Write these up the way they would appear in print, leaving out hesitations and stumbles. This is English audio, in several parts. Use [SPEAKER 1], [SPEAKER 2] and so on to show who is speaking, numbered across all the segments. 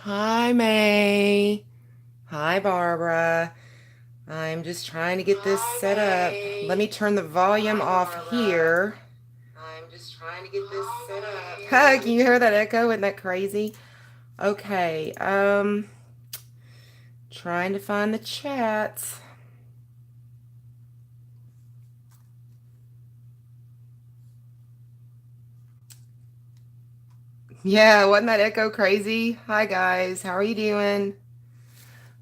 [SPEAKER 1] Hi, May. Hi, Barbara. I'm just trying to get this set up. Let me turn the volume off here. I'm just trying to get this set up. Can you hear that echo? Isn't that crazy? Okay, trying to find the chat. Yeah, wasn't that echo crazy? Hi, guys. How are you doing?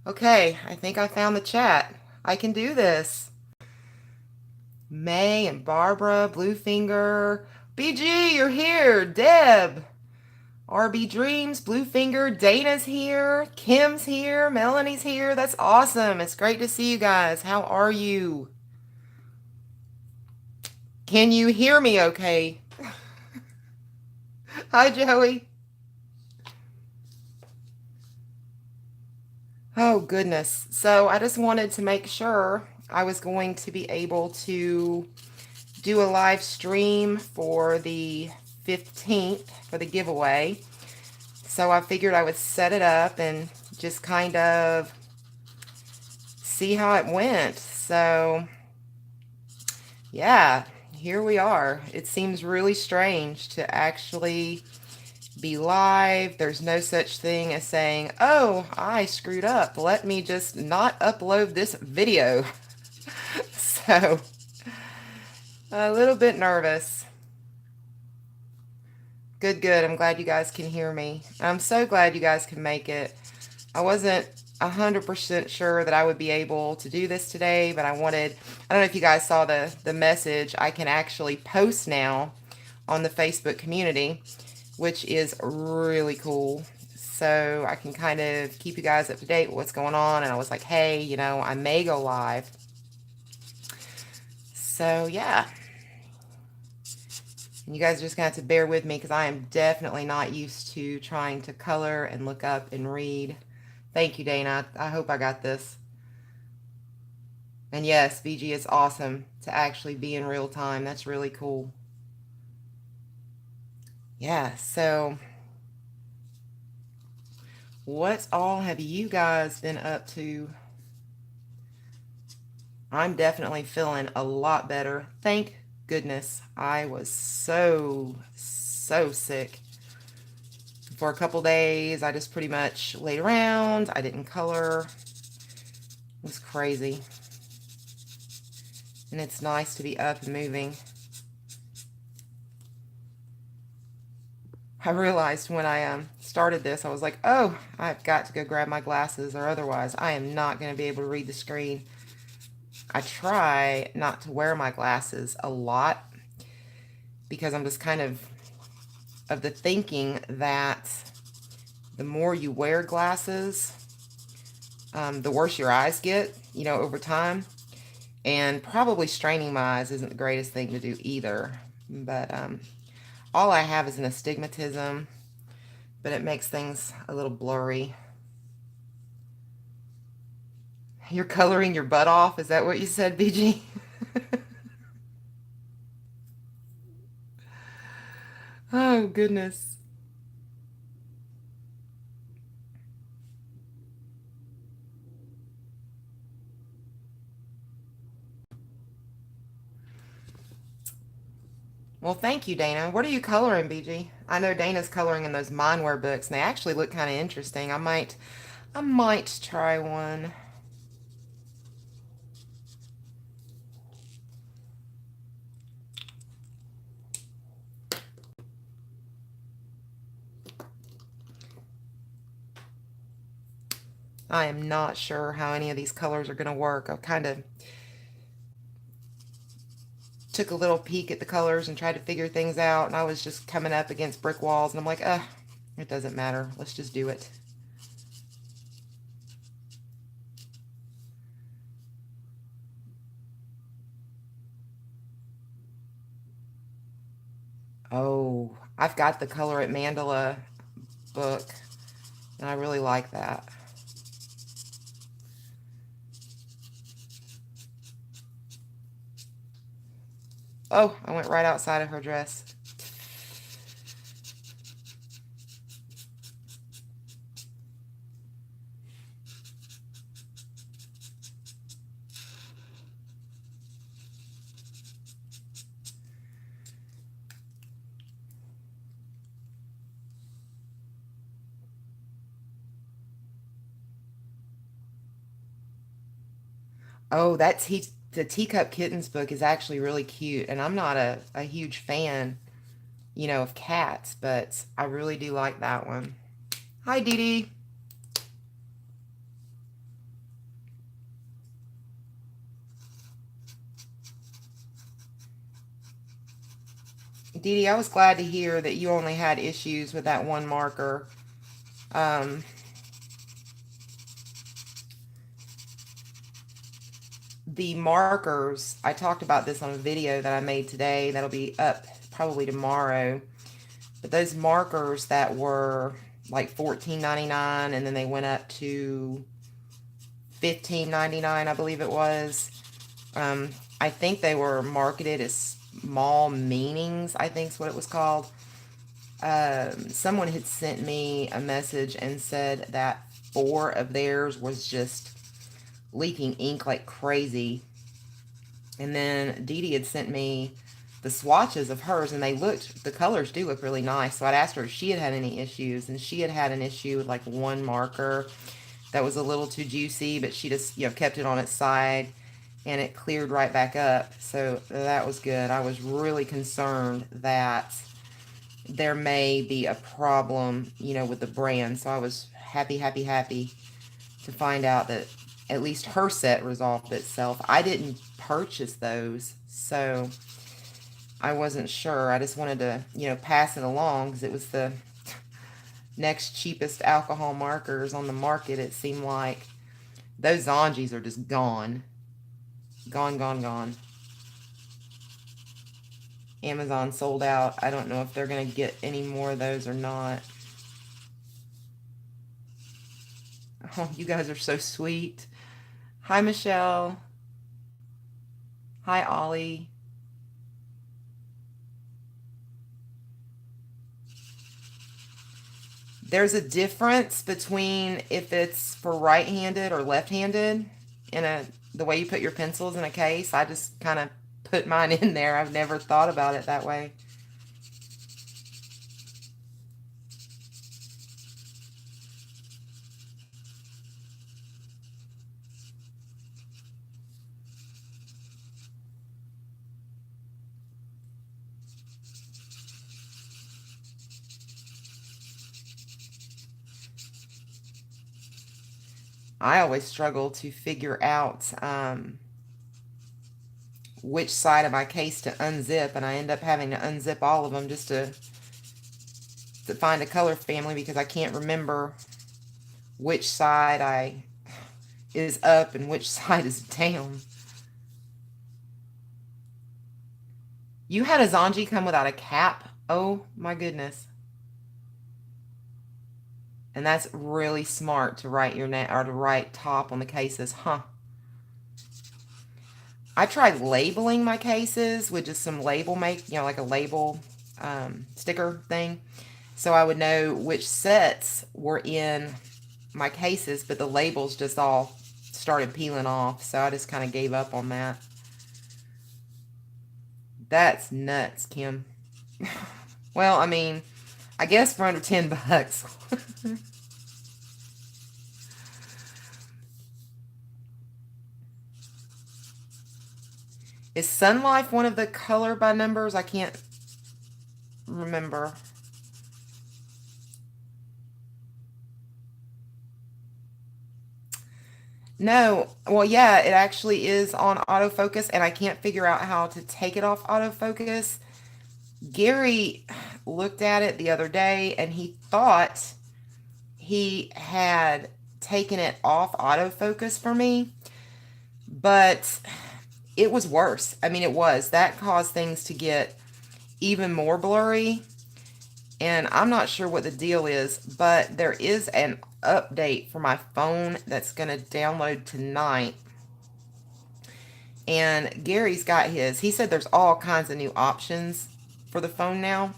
[SPEAKER 1] Okay, I think I found the chat. I can do this. May and Barbara, Bluefinger. BG, you're here. Deb. RB Dreams, Bluefinger, Dana's here, Kim's here, Melanie's here. That's awesome. It's great to see you guys. How are you? Can you hear me okay? Hi, Joey. Oh, goodness. So I just wanted to make sure I was going to be able to do a live stream for the 15th for the giveaway. So I figured I would set it up and just kind of see how it went. So yeah, here we are. It seems really strange to actually be live. There's no such thing as saying, oh, I screwed up. Let me just not upload this video. So, a little bit nervous. Good, good. I'm glad you guys can hear me. I'm so glad you guys can make it. I wasn't 100% sure that I would be able to do this today, but I don't know if you guys saw the message. I can actually post now on the Facebook community, which is really cool. So I can kind of keep you guys up to date with what's going on. And I was like, hey, I may go live. So yeah. You guys are just going to have to bear with me because I am definitely not used to trying to color and look up and read. Thank you, Dana. I hope I got this. And yes, VG, it's awesome to actually be in real time. That's really cool. Yeah, so what all have you guys been up to? I'm definitely feeling a lot better. Thank goodness. I was so sick. For a couple days, I just pretty much laid around. I didn't color. It was crazy. And it's nice to be up and moving. I realized when I started this, I was like, oh, I've got to go grab my glasses or otherwise I am not going to be able to read the screen. I try not to wear my glasses a lot because I'm just kind of the thinking that the more you wear glasses, the worse your eyes get, over time. And probably straining my eyes isn't the greatest thing to do either. But all I have is an astigmatism, but it makes things a little blurry. You're coloring your butt off? Is that what you said, BG? Oh, goodness. Well, thank you, Dana. What are you coloring, BG? I know Dana's coloring in those Mindware books, and they actually look kind of interesting. I might try one. I am not sure how any of these colors are going to work. I kind of took a little peek at the colors and tried to figure things out, and I was just coming up against brick walls, and I'm like, it doesn't matter. Let's just do it. Oh, I've got the Color at Mandala book, and I really like that. Oh, I went right outside of her dress. Oh, the Teacup Kittens book is actually really cute, and I'm not a huge fan, of cats, but I really do like that one. Hi, Dee Dee. Dee Dee, I was glad to hear that you only had issues with that one marker. Um, the markers, I talked about this on a video that I made today that'll be up probably tomorrow. But those markers that were like $14.99 and then they went up to $15.99, I believe it was. Um, I think they were marketed as small meanings, I think is what it was called. Someone had sent me a message and said that 4 of theirs was just leaking ink like crazy. And then Dee Dee had sent me the swatches of hers, and the colors do look really nice. So I'd asked her if she had had any issues, and she had had an issue with like one marker that was a little too juicy, but she just, kept it on its side and it cleared right back up. So that was good. I was really concerned that there may be a problem, with the brand. So I was happy, happy, happy to find out that at least her set resolved itself. I didn't purchase those, so I wasn't sure. I just wanted to, pass it along because it was the next cheapest alcohol markers on the market, it seemed like. Those Zanjis are just gone. Gone, gone, gone. Amazon sold out. I don't know if they're going to get any more of those or not. Oh, you guys are so sweet. Hi, Michelle. Hi, Ollie. There's a difference between if it's for right-handed or left-handed the way you put your pencils in a case. I just kind of put mine in there. I've never thought about it that way. I always struggle to figure out which side of my case to unzip, and I end up having to unzip all of them just to find a color family because I can't remember which side is up and which side is down. You had a Zanji come without a cap? Oh my goodness. And that's really smart to write your name or to write top on the cases, huh? I tried labeling my cases with just some label like a label sticker thing. So I would know which sets were in my cases, but the labels just all started peeling off. So I just kind of gave up on that. That's nuts, Kim. Well, I mean, I guess for under $10. Is Sun Life one of the color by numbers? I can't remember. No, well, yeah, it actually is on autofocus, and I can't figure out how to take it off autofocus. Gary looked at it the other day, and he thought he had taken it off autofocus for me, but it was worse. I mean, it was. That caused things to get even more blurry, and I'm not sure what the deal is, but there is an update for my phone that's going to download tonight. And Gary's got his. He said there's all kinds of new options for the phone now.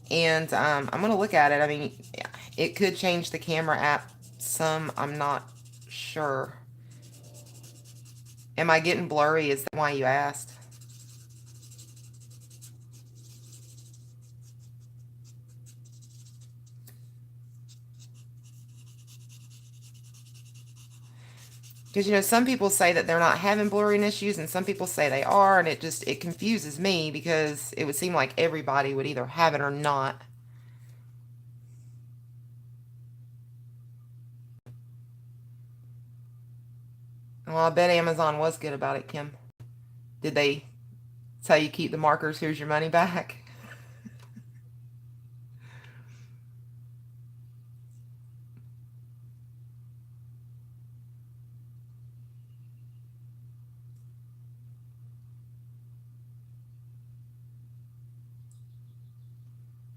[SPEAKER 1] And I'm going to look at it. I mean, it could change the camera app some. I'm not sure. Am I getting blurry? Is that why you asked? Because, some people say that they're not having blurring issues and some people say they are, and it confuses me because it would seem like everybody would either have it or not. Well, I bet Amazon was good about it, Kim. Did they tell you keep the markers, here's your money back?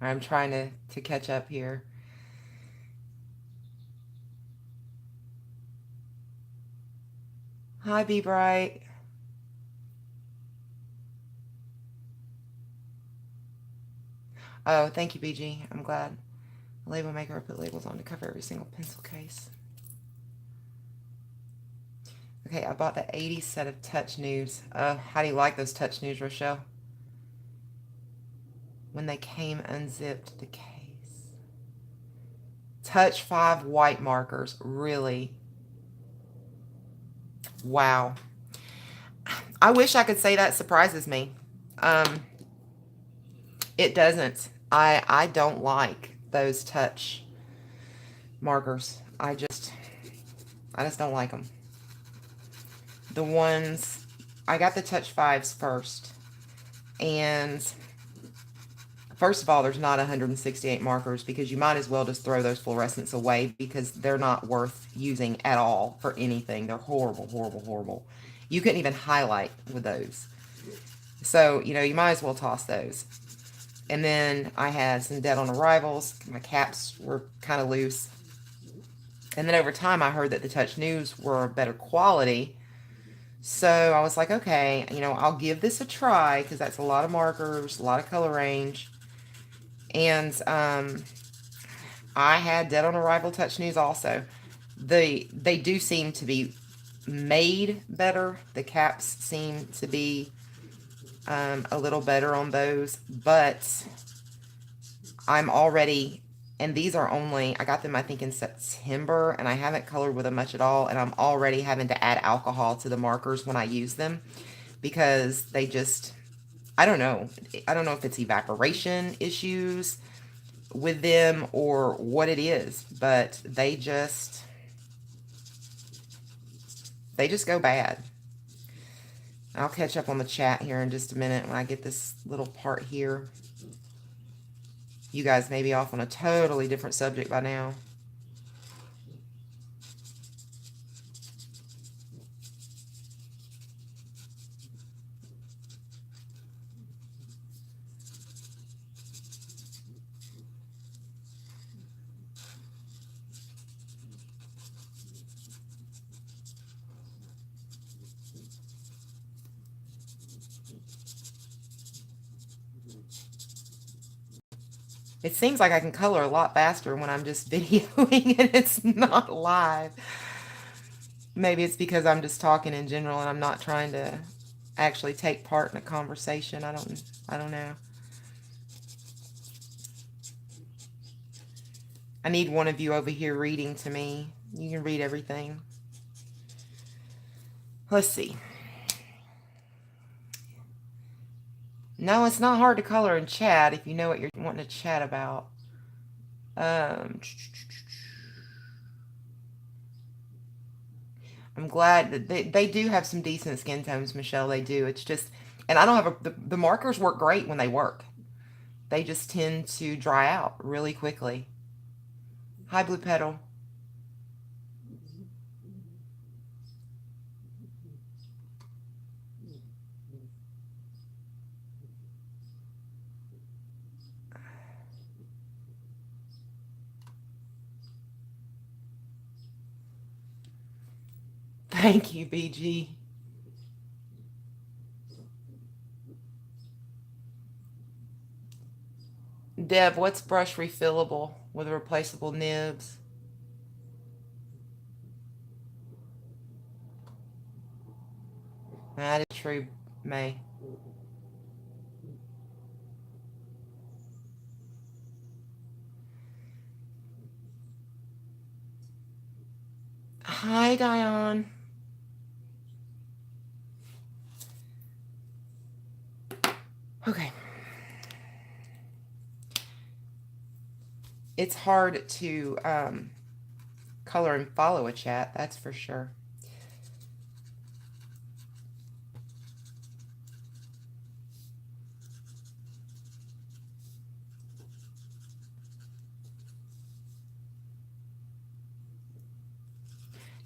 [SPEAKER 1] I'm trying to catch up here. Hi, Be Bright. Oh, thank you, BG. I'm glad. Label maker, I put labels on to cover every single pencil case. Okay, I bought the 80 set of touch news. How do you like those touch news, Rochelle? When they came unzipped the case. Touch 5 white markers. Really? Wow. I wish I could say that surprises me. Um, it doesn't. I don't like those touch markers. I just don't like them. The ones I got the touch 5s first, and first of all, there's not 168 markers because you might as well just throw those fluorescents away because they're not worth using at all for anything. They're horrible, horrible, horrible. You couldn't even highlight with those. So, you might as well toss those. And then I had some dead on arrivals. My caps were kind of loose. And then over time, I heard that the Touch News were better quality. So I was like, okay, I'll give this a try because that's a lot of markers, a lot of color range. And I had dead on arrival Touch News also. They do seem to be made better. The caps seem to be a little better on those, but I'm already, and these are only, I got them I think in September, and I haven't colored with them much at all, and I'm already having to add alcohol to the markers when I use them because they just, I don't know if it's evaporation issues with them or what it is, but they just go bad. I'll catch up on the chat here in just a minute when I get this little part here. You guys may be off on a totally different subject by now. It seems like I can color a lot faster when I'm just videoing and it's not live. Maybe it's because I'm just talking in general and I'm not trying to actually take part in a conversation. I don't know. I need one of you over here reading to me. You can read everything. Let's see. No, it's not hard to color in chat if you know what you're wanting to chat about. I'm glad that they do have some decent skin tones, Michelle. They do. It's just, and I don't have the markers work great when they work. They just tend to dry out really quickly. Hi, Blue Petal. Thank you, BG. Deb, what's brush refillable with replaceable nibs? That is true, May. Hi, Diane. It's hard to color and follow a chat, that's for sure.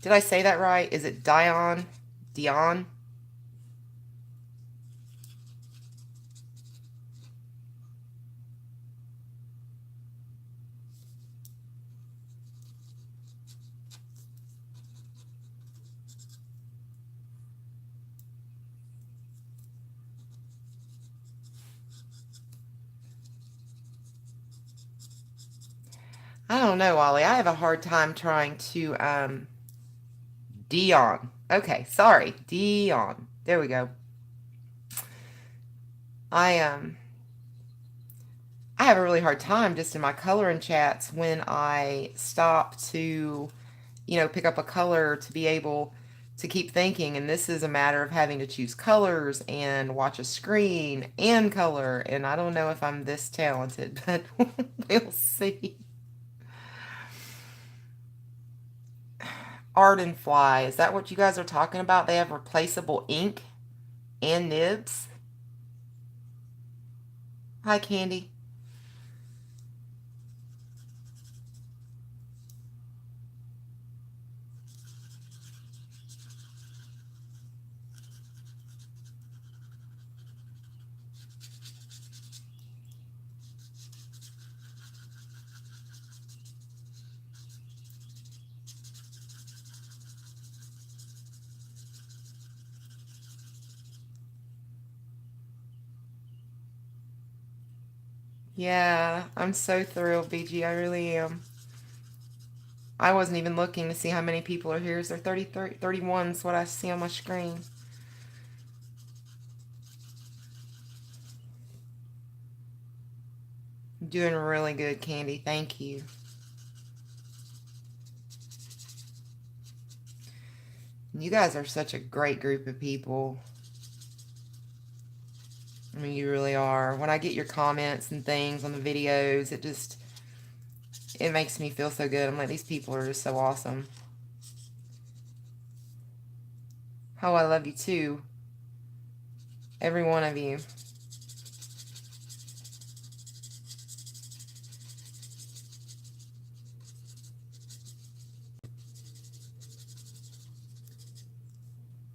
[SPEAKER 1] Did I say that right? Is it Dion? Dion? I don't know, Ollie. I have a hard time trying to Dion. Okay, sorry. Dion. There we go. I I have a really hard time just in my coloring chats when I stop to, pick up a color to be able to keep thinking. And this is a matter of having to choose colors and watch a screen and color. And I don't know if I'm this talented, but we'll see. Art and Fly, is that what you guys are talking about? They have replaceable ink and nibs. Hi, Candy. Yeah, I'm so thrilled, BG. I really am. I wasn't even looking to see how many people are here. Is there 30, 31 is what I see on my screen. Doing really good, Candy. Thank you. You guys are such a great group of people. I mean, you really are. When I get your comments and things on the videos, it makes me feel so good. I'm like, these people are just so awesome. Oh, I love you too. Every one of you.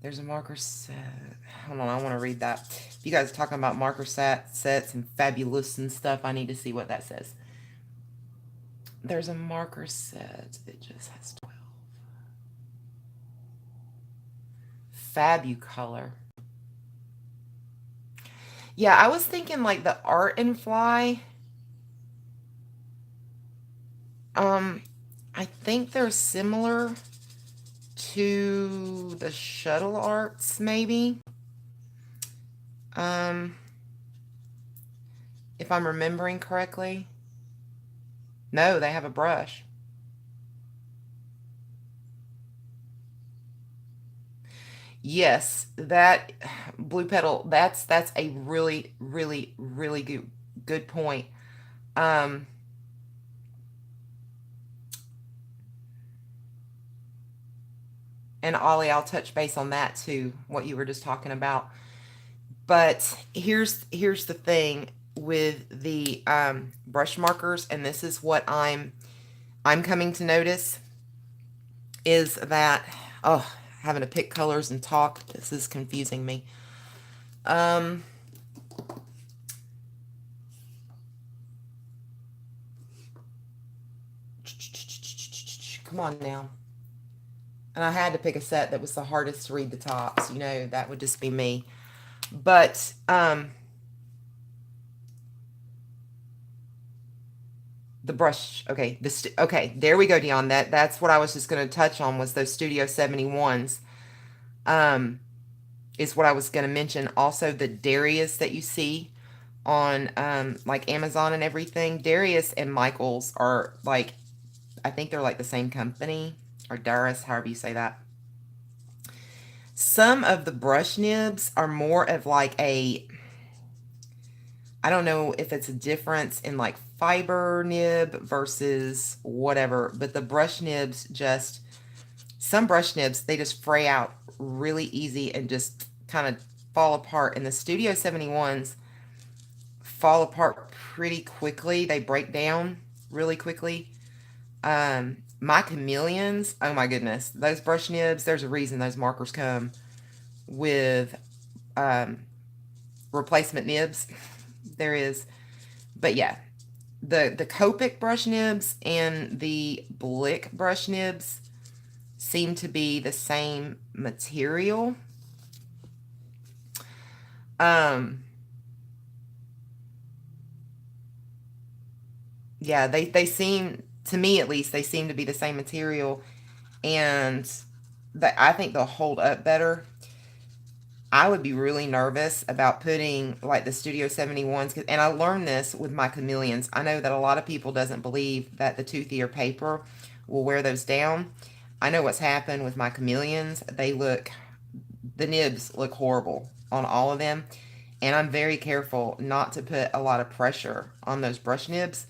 [SPEAKER 1] There's a marker set. Hold on, I want to read that. If you guys are talking about marker sets and fabulous and stuff, I need to see what that says. There's a marker set. It just has 12. Fabucolor. Yeah, I was thinking like the Art and Fly. I think they're similar to the Shuttle Arts, maybe. Um, if I'm remembering correctly. No, they have a brush. Yes, that blue petal, that's a really, really, really good point. Um, and Ollie, I'll touch base on that too, what you were just talking about. But here's the thing with the brush markers, and this is what I'm coming to notice, is that, oh, having to pick colors and talk, this is confusing me. Come on now. And I had to pick a set that was the hardest to read the tops. That would just be me. But the brush, okay, okay, there we go, Dion. That's what I was just going to touch on, was those Studio 71s. Is what I was going to mention. Also, the Darius that you see on like Amazon and everything. Darius and Michaels are like, I think they're like the same company, or Darius, however you say that. Some of the brush nibs are more of like a I don't know if it's a difference in like fiber nib versus whatever, but the brush nibs just, some brush nibs, they just fray out really easy and just kind of fall apart. And the Studio 71s fall apart pretty quickly. They break down really quickly. My chameleons, oh my goodness, those brush nibs, there's a reason those markers come with um, replacement nibs. There is. But yeah, the Copic brush nibs and the Blick brush nibs seem to be the same material. Yeah, they seem, to me at least, they seem to be the same material, and that I think they'll hold up better. I would be really nervous about putting like the Studio 71s, and I learned this with my chameleons. I know that a lot of people doesn't believe that the toothier paper will wear those down. I know what's happened with my chameleons. The nibs look horrible on all of them, and I'm very careful not to put a lot of pressure on those brush nibs,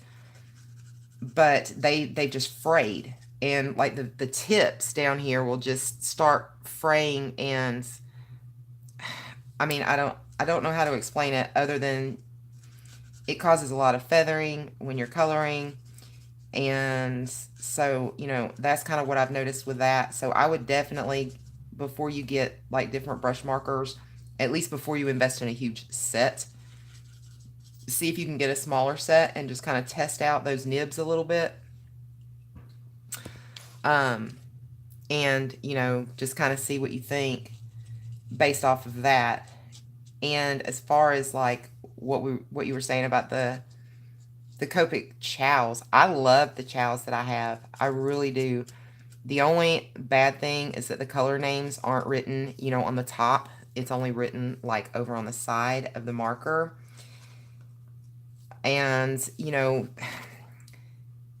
[SPEAKER 1] but they just frayed, and like the tips down here will just start fraying. And I mean, I don't know how to explain it other than it causes a lot of feathering when you're coloring. And so, that's kind of what I've noticed with that. So I would definitely, before you get like different brush markers, at least before you invest in a huge set, see if you can get a smaller set and just kind of test out those nibs a little bit. And, just kind of see what you think based off of that. And as far as like what you were saying about the Copic chows, I love the chows that I have. I really do. The only bad thing is that the color names aren't written, on the top. It's only written like over on the side of the marker. And,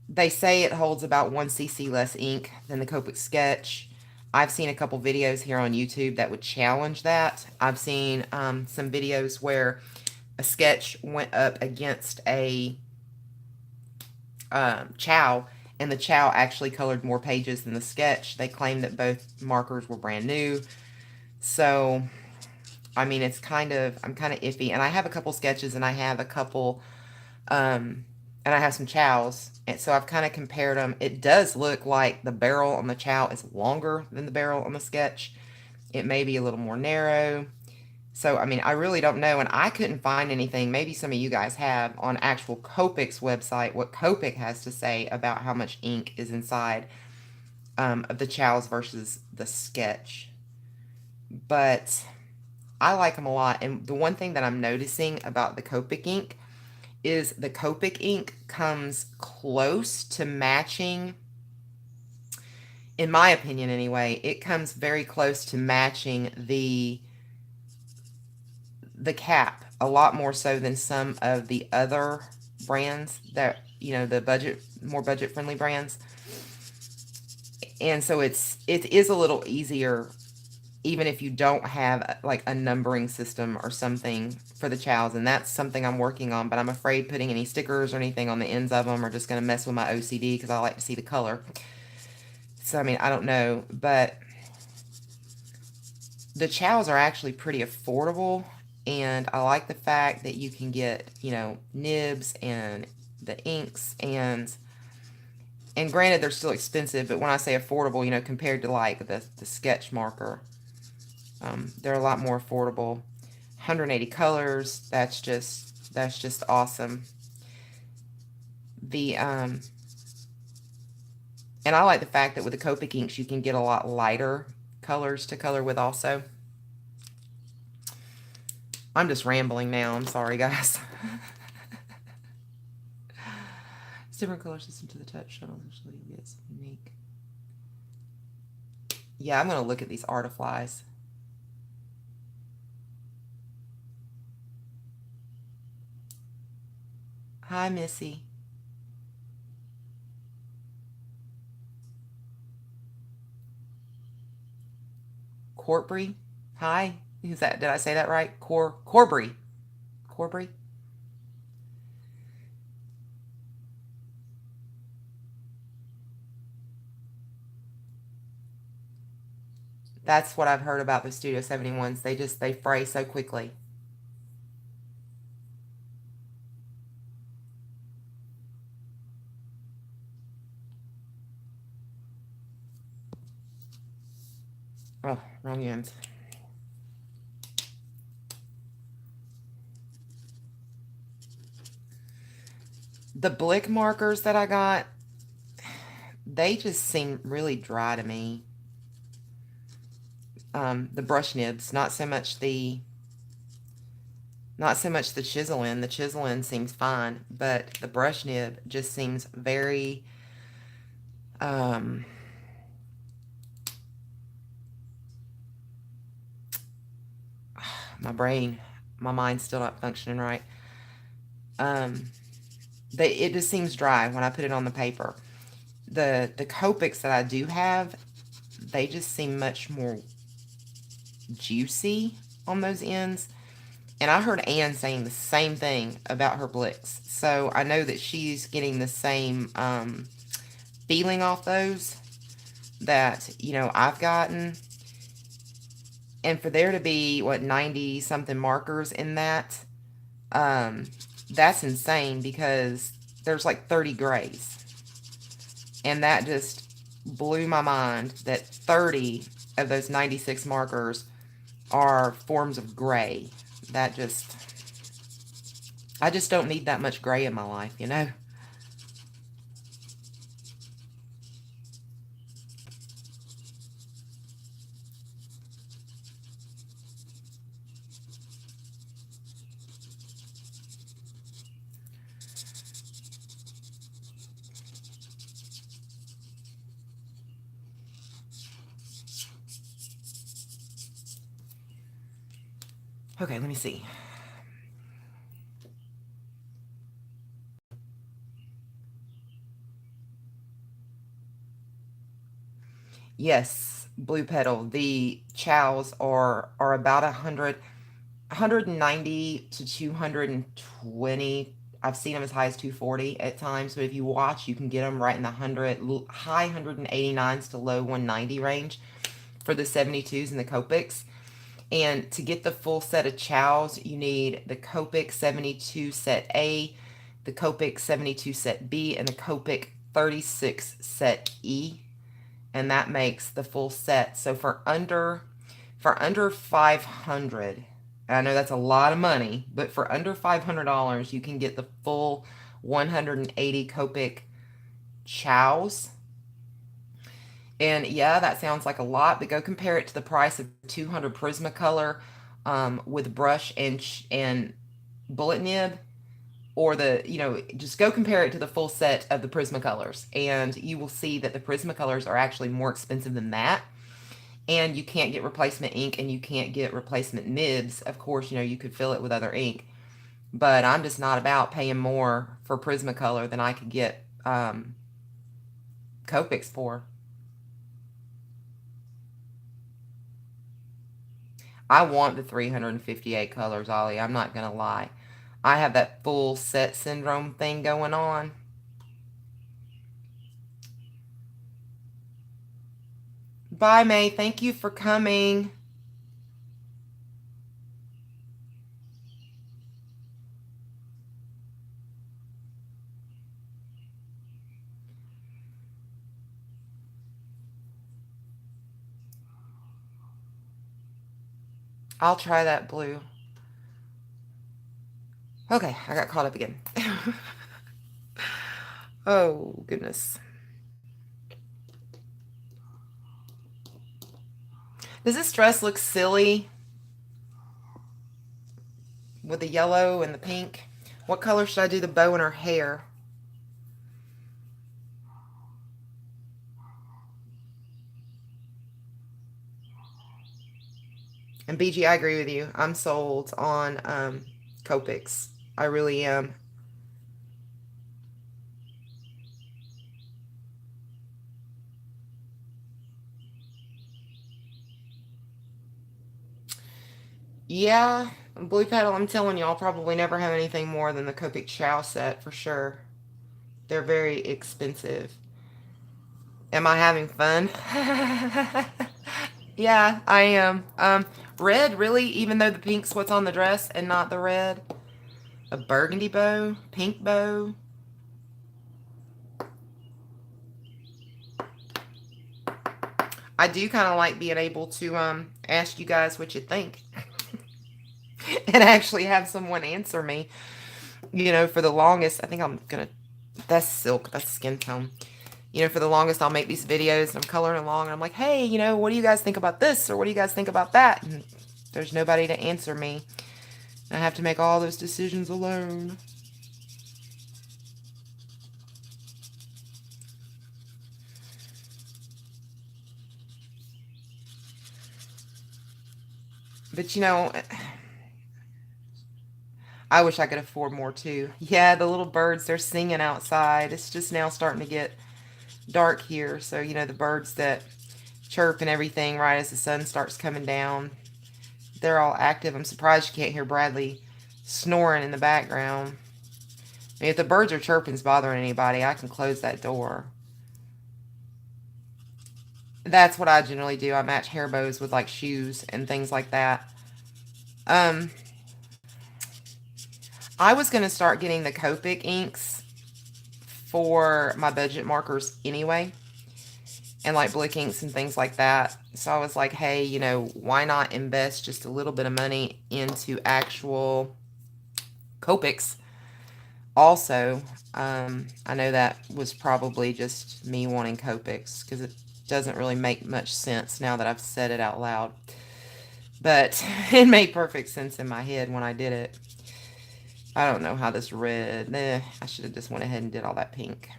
[SPEAKER 1] they say it holds about 1 cc less ink than the Copic Sketch. I've seen a couple videos here on YouTube that would challenge that. I've seen some videos where a sketch went up against a chow, and the chow actually colored more pages than the sketch. They claim that both markers were brand new. So, I mean, I'm kind of iffy. And I have a couple sketches, and I have a couple, and I have some chows. And so I've kind of compared them. It does look like the barrel on the chow is longer than the barrel on the sketch. It may be a little more narrow. So, I mean, I really don't know, and I couldn't find anything, maybe some of you guys have, on actual Copic's website, what Copic has to say about how much ink is inside of the chows versus the sketch. But I like them a lot, and the one thing that I'm noticing about the Copic ink is the Copic ink comes close to matching, in my opinion anyway, it comes very close to matching the cap a lot more so than some of the other brands that, the more budget friendly brands. And so it is a little easier, even if you don't have like a numbering system or something for the chows. And that's something I'm working on, but I'm afraid putting any stickers or anything on the ends of them are just going to mess with my OCD, because I like to see the color. So, I mean, I don't know, but the chows are actually pretty affordable. And I like the fact that you can get, nibs and the inks, and granted they're still expensive, but when I say affordable, compared to like the sketch marker, they're a lot more affordable. 180 colors, that's just awesome. And I like the fact that with the Copic inks you can get a lot lighter colors to color with also. I'm just rambling now. I'm sorry, guys. It's different color system to the touch shuttle. Usually you get some unique. Yeah, I'm going to look at these artiflies. Hi, Missy. Corbry. Hi. Who's that? Did I say that right? Corbry. Corbry. That's what I've heard about the Studio 71s. They fray so quickly. Oh, wrong ends. The Blick markers that I got, they just seem really dry to me. The brush nibs, not so much the chiseling. The chiseling seems fine, but the brush nib just seems very um, my mind's still not functioning right. Um, it just seems dry when I put it on the paper. The Copics that I do have, they just seem much more juicy on those ends. And I heard Anne saying the same thing about her Blicks. So I know that she's getting the same feeling off those that, I've gotten. And for there to be, 90 something markers in that, that's insane because there's like 30 grays. And that just blew my mind that 30 of those 96 markers are forms of gray. I just don't need that much gray in my life. Okay, let me see. Yes, Blue Petal. The chows are about 190 to 220. I've seen them as high as 240 at times, but if you watch, you can get them right in the high 189s to low 190 range for the 72s and the Copics. And to get the full set of chows, you need the Copic 72 set A, the Copic 72 set B, and the Copic 36 set E. And that makes the full set. So for under 500, and I know that's a lot of money, but for under $500, you can get the full 180 Copic chows. And yeah, that sounds like a lot, but go compare it to the price of 200 Prismacolor with brush and bullet nib, or just go compare it to the full set of the Prismacolors, and you will see that the Prismacolors are actually more expensive than that. And you can't get replacement ink and you can't get replacement nibs. Of course, you could fill it with other ink, but I'm just not about paying more for Prismacolor than I could get Copics for. I want the 358 colors, Ollie. I'm not going to lie. I have that full set syndrome thing going on. Bye, May. Thank you for coming. I'll try that blue. Okay, I got caught up again. Oh, goodness. Does this dress look silly with the yellow and the pink? What color should I do the bow in her hair? And BG, I agree with you. I'm sold on Copics. I really am. Yeah, Blue Petal, I'm telling you, I'll probably never have anything more than the Copic Chow set for sure. They're very expensive. Am I having fun? Yeah, I am. Red, really, even though the pink's what's on the dress and not the red. A burgundy bow, pink bow. I do kind of like being able to ask you guys what you think and actually have someone answer me. For the longest, I think I'm gonna. That's silk. That's skin tone. For the longest, I'll make these videos and I'm coloring along and I'm like, hey, what do you guys think about this or what do you guys think about that? And there's nobody to answer me. I have to make all those decisions alone. But I wish I could afford more too. Yeah, the little birds, they're singing outside. It's just now starting to get dark here. So, the birds that chirp and everything right as the sun starts coming down, they're all active. I'm surprised you can't hear Bradley snoring in the background. I mean, if the birds are chirping's bothering anybody, I can close that door. That's what I generally do. I match hair bows with like shoes and things like that. Um, I was going to start getting the Copic inks for my budget markers anyway, and like Blick inks and things like that. So I was like, hey, why not invest just a little bit of money into actual Copics? Also, I know that was probably just me wanting Copics because it doesn't really make much sense now that I've said it out loud. But it made perfect sense in my head when I did it. I don't know how this red. I should have just went ahead and did all that pink.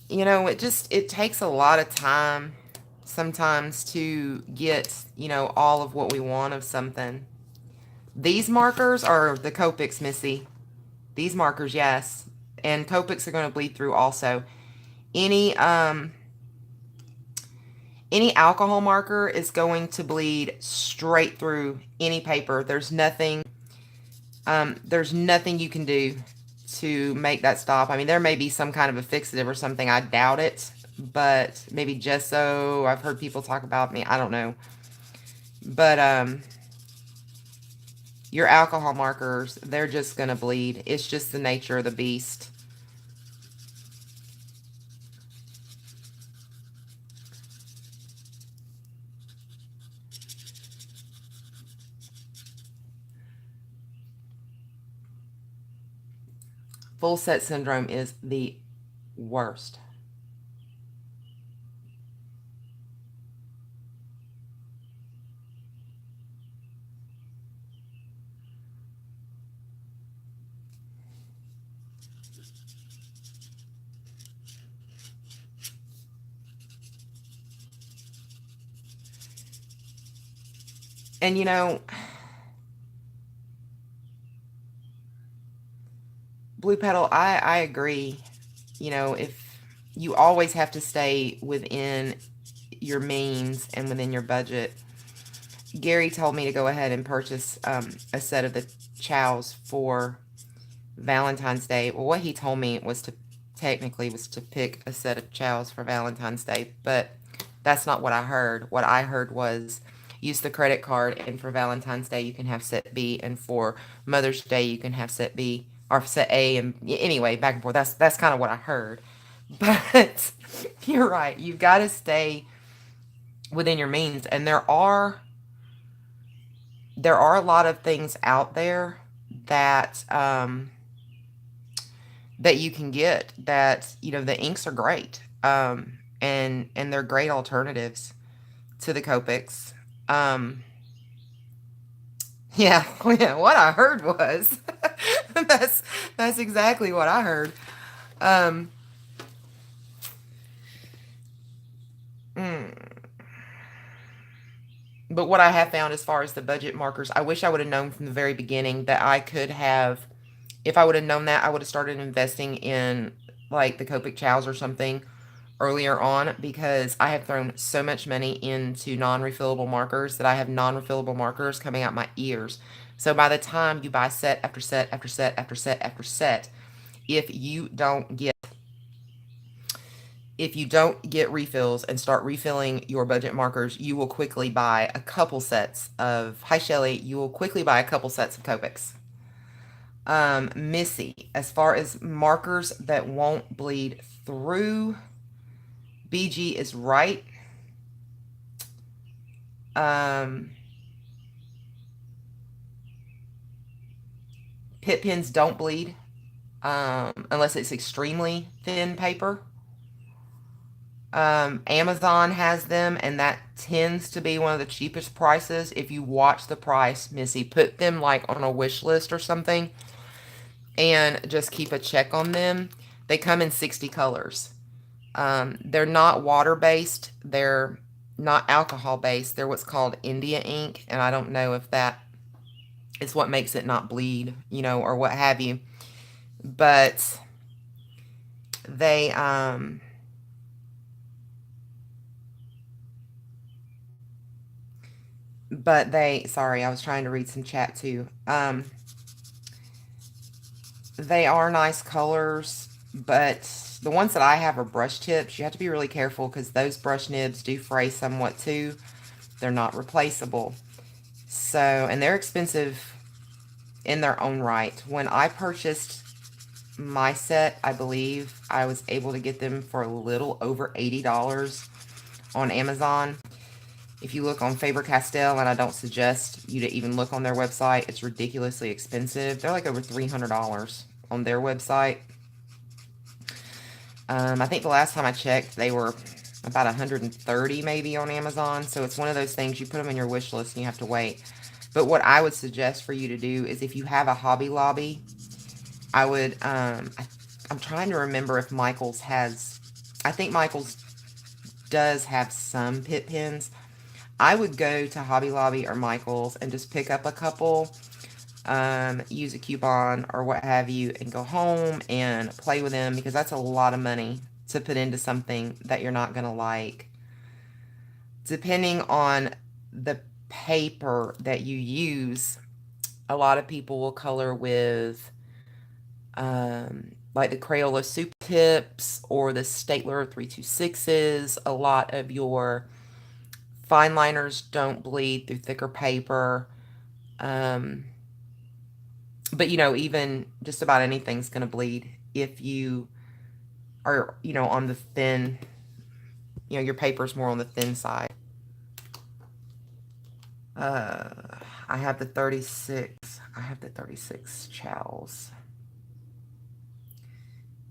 [SPEAKER 1] It takes a lot of time sometimes to get, all of what we want of something. These markers are the Copics, Missy. These markers, yes. And Copics are going to bleed through also. Any any alcohol marker is going to bleed straight through any paper. There's nothing you can do to make that stop. I mean, there may be some kind of a fixative or something. I doubt it, but maybe gesso. I've heard people talk about me. I don't know. But your alcohol markers, they're just going to bleed. It's just the nature of the beast. Full set syndrome is the worst. And Blue Petal, I agree. If you always have to stay within your means and within your budget. Gary told me to go ahead and purchase a set of the chows for Valentine's Day. Well, what he told me was to pick a set of chows for Valentine's Day, but that's not what I heard. What I heard was use the credit card, and for Valentine's Day you can have set B, and for Mother's Day you can have set B or set A, and anyway, back and forth. That's kind of what I heard. But you're right. You've got to stay within your means, and there are a lot of things out there that that you can get that the inks are great, and they're great alternatives to the Copics. um yeah, yeah, what I heard was that's exactly what I heard. um mm, but what I have found as far as the budget markers, I wish I would have known from the very beginning that I could have. If I would have known that, I would have started investing in like the Copic chows or something earlier on because I have thrown so much money into non-refillable markers that I have non-refillable markers coming out my ears. So by the time you buy set after set after set after set after set, if you don't get refills and start refilling your budget markers, you will quickly buy a couple sets of, hi Shelly, you will quickly buy a couple sets of Copics. Missy, as far as markers that won't bleed through, BG is right. Pit pens don't bleed unless it's extremely thin paper. Amazon has them, and that tends to be one of the cheapest prices. If you watch the price, Missy, put them like on a wish list or something and just keep a check on them. They come in 60 colors. They're not water-based. They're not alcohol-based. They're what's called India ink, and I don't know if that is what makes it not bleed, you know, or what have you. But they, sorry, I was trying to read some chat too. They are nice colors, but the ones that I have are brush tips. You have to be really careful because those brush nibs do fray somewhat too. They're not replaceable. So, and they're expensive in their own right. When I purchased my set, I believe I was able to get them for a little over $80 on Amazon. If you look on Faber-Castell, and I don't suggest you to even look on their website, it's ridiculously expensive. They're like over $300 on their website. I think the last time I checked, they were about 130 maybe on Amazon. So it's one of those things, you put them in your wish list and you have to wait. But what I would suggest for you to do is if you have a Hobby Lobby, I would, I'm trying to remember if Michael's has, I think Michael's does have some pit pens. I would go to Hobby Lobby or Michael's and just pick up a couple, use a coupon or what have you, and go home and play with them, because that's a lot of money to put into something that you're not going to like. Depending on the paper that you use, a lot of people will color with like the Crayola Super Tips or the Stapler 326s. A lot of your fine liners don't bleed through thicker paper. But, you know, even just about anything's going to bleed if you are, you know, on the thin, you know, your paper's more on the thin side. I have the 36. I have the 36 Chows.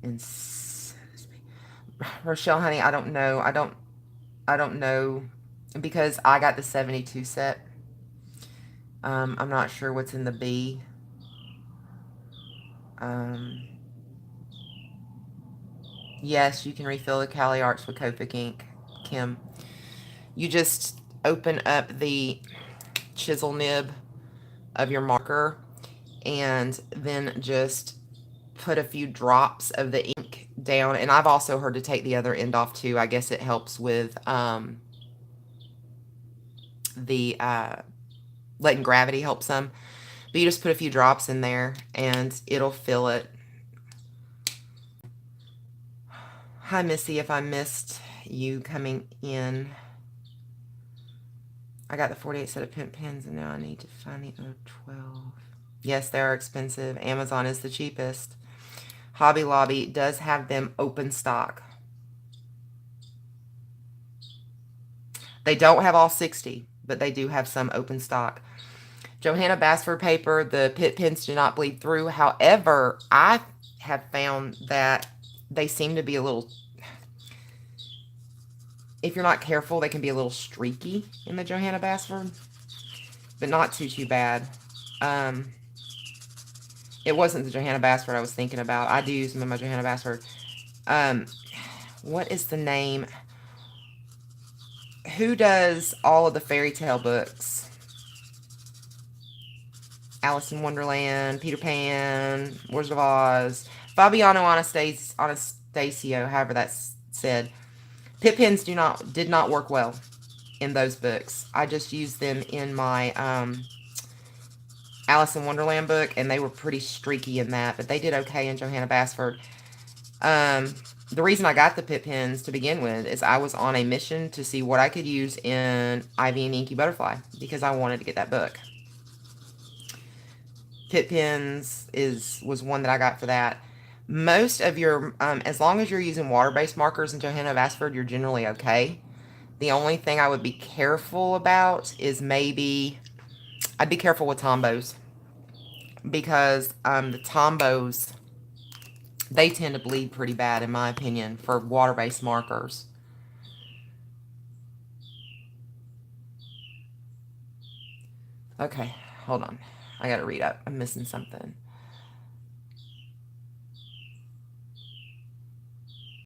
[SPEAKER 1] And Rochelle, honey, I don't know. I don't know, because I got the 72 set. I'm not sure what's in the B. Yes, you can refill the Cali Arts with Copic ink, Kim. You just open up the chisel nib of your marker and then just put a few drops of the ink down. And I've also heard to take the other end off too. I guess it helps with letting gravity help some. But you just put a few drops in there and it'll fill it. Hi, Missy, if I missed you coming in. I got the 48 set of pin pens and now I need to find the other 12. Yes, they are expensive. Amazon is the cheapest. Hobby Lobby does have them open stock. They don't have all 60, but they do have some open stock. Johanna Basford paper, the pit pens do not bleed through. However, I have found that they seem to be a little, if you're not careful, they can be a little streaky in the Johanna Basford, but not too bad. It wasn't the Johanna Basford I was thinking about. I do use them in my Johanna Basford. What is the name? Who does all of the fairy tale books? Alice in Wonderland, Peter Pan, Wizard of Oz, Fabiano Anastasio, however that's said. Pip pens did not work well in those books. I just used them in my Alice in Wonderland book, and they were pretty streaky in that, but they did okay in Johanna Basford. The reason I got the Pip pens to begin with is I was on a mission to see what I could use in Ivy and Inky Butterfly because I wanted to get that book. Pip pens was one that I got for that. Most of your, as long as you're using water-based markers in Johanna Basford, you're generally okay. The only thing I would be careful about is I'd be careful with Tombos because the Tombos, they tend to bleed pretty bad, in my opinion, for water-based markers. Okay, hold on. I gotta read up. I'm missing something.